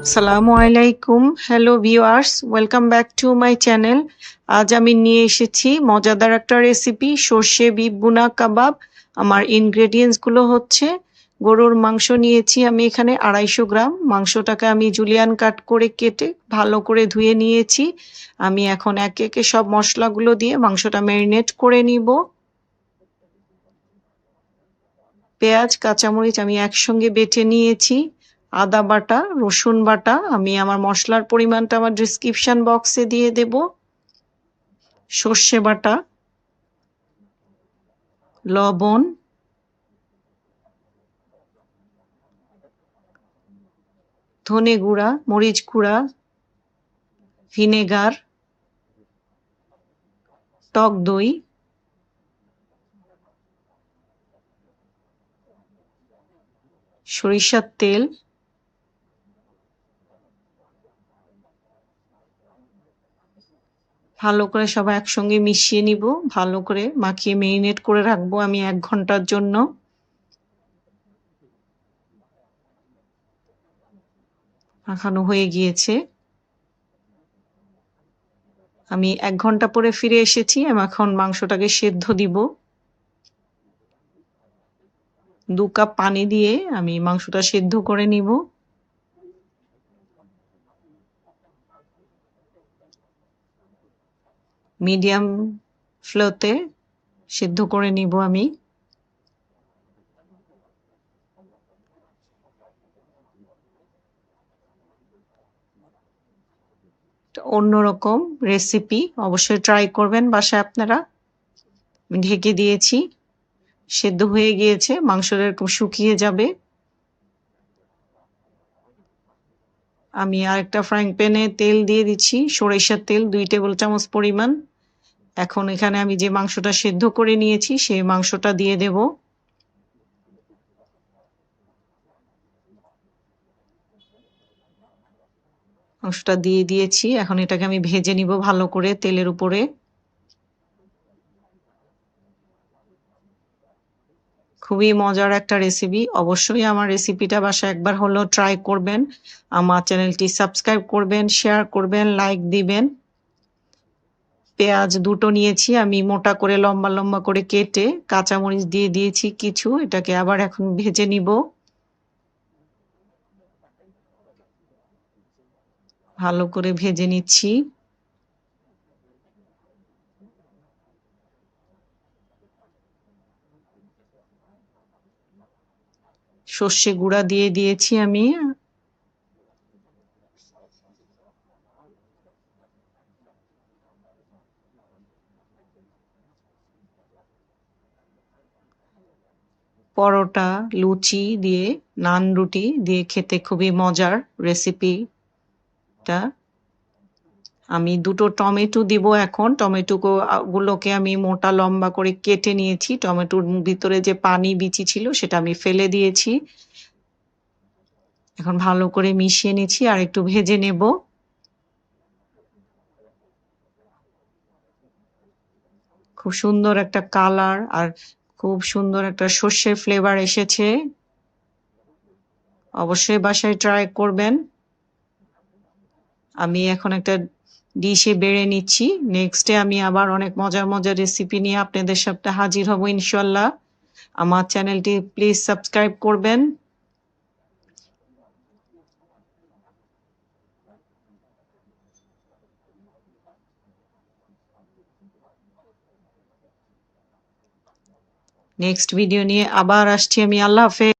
আসসালামু আলাইকুম। Hello viewers, welcome back to my channel. আজ আমি নিয়ে এসেছি মজাদার একটা রেসিপি, সর্ষে বিফ ভুনা কাবাব। আমার ইনগ্রেডিয়েন্টসগুলো হচ্ছে গরুর মাংস নিয়েছি আমি এখানে 250 গ্রাম। মাংসটাকে আমি জুলিয়ান কাট করে কেটে ভালো করে ধুয়ে নিয়েছি। আমি এখন একে একে সব মশলাগুলো দিয়ে মাংসটা ম্যারিনেট করে নিব। পেঁয়াজ, কাঁচামরিচ আমি একসঙ্গে বেটে নিয়েছি। আদা বাটা, রসুন বাটা আমি আমার মশলার পরিমাণটা আমার ডেসক্রিপশন বক্সে দিয়ে দেব। সর্ষে বাটা, লবণ, ধনে গুঁড়া, মরিচ গুঁড়া, ভিনেগার, টক দই, সরিষার তেল, ভালো করে সবাই একসঙ্গে মিশিয়ে নিব। ভালো করে মাখিয়ে মেরিনেট করে রাখবো আমি 1 ঘন্টার জন্য। মাখানো হয়ে গিয়েছে। আমি 1 ঘন্টা পরে ফিরে এসেছি। আমি এখন মাংসটাকে সেদ্ধ দিব। 2 কাপ পানি দিয়ে আমি মাংসটা সেদ্ধ করে নিব। মিডিয়াম ফ্লেতে সেদ্ধ করে নিব আমি। অন্যরকম রেসিপি, অবশ্যই ট্রাই করবেন বাসায় আপনারা। আমি ঢেকে দিয়েছি। সেদ্ধ হয়ে গিয়েছে, মাংসটা এরকম শুকিয়ে যাবে। আমি আরেকটা ফ্রাইং প্যানে তেল দিয়ে দিচ্ছি, সরিষার তেল 2 টেবিল চামচ পরিমাণ। এখন এখানে আমি যে মাংসটা সেদ্ধ করে নিয়েছি সেই মাংসটা দিয়ে দেব। মাংসটা দিয়ে দিয়েছি। এখন এটাকে আমি ভেজে নিব ভালো করে তেলের উপরে। খুবই মজার একটা রেসিপি। অবশ্যই আমার রেসিপিটা বাসায় একবার হলেও ট্রাই করবেন। আমার চ্যানেলটি সাবস্ক্রাইব করবেন, শেয়ার করবেন, লাইক দিবেন। পেঁয়াজ 2 টো নিয়েছি আমি মোটা করে লম্বা, লম্বা করে কেটে, কাঁচামরিচ দিয়ে দিয়েছি কিছু। এটাকে আবার এখন ভেজে নিব। ভালো করে ভেজে নিচ্ছি। সর্ষে গুঁড়া দিয়ে দিয়েছি আমি। পরোটা, লুচি দিয়ে, নান রুটি দিয়ে খেতে খুবই মজার রেসিপিটা। আমি 2 টো টমেটো দিব এখন। গুলোকে আমি মোটা লম্বা করে কেটে নিয়েছি। টমেটোর ভিতরে যে পানি বিচি ছিল সেটা আমি ফেলে দিয়েছি। এখন ভালো করে মিশিয়ে নিচ্ছি আর একটু ভেজে নেব। খুব সুন্দর একটা কালার আর খুব সুন্দর একটা সর্ষের ফ্লেভার এসেছে। অবশ্যই বাসায় ট্রাই করবেন। আমি এখন একটা ডিশে বেড়ে নিচ্ছি। নেক্সট ডে আমি আবার অনেক মজার, মজার রেসিপি নিয়ে আপনাদের সামনে হাজির হব ইনশাআল্লাহ। আমার চ্যানেলটি প্লিজ সাবস্ক্রাইব করবেন। নেক্সট ভিডিও নিয়ে আবার আসছি আমি। আল্লাহ হাফেজ।